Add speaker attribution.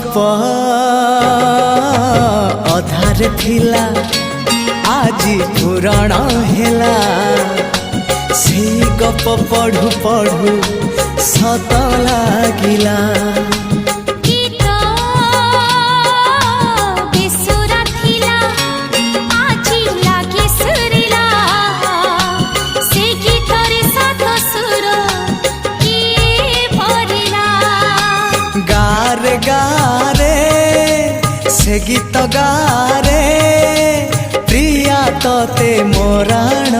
Speaker 1: गप अधार थिला आजी पुराण हेला से गप पढ़ु पढ़ु सत लागिला गारे गारे से गीत गारे प्रिया तोते मोराण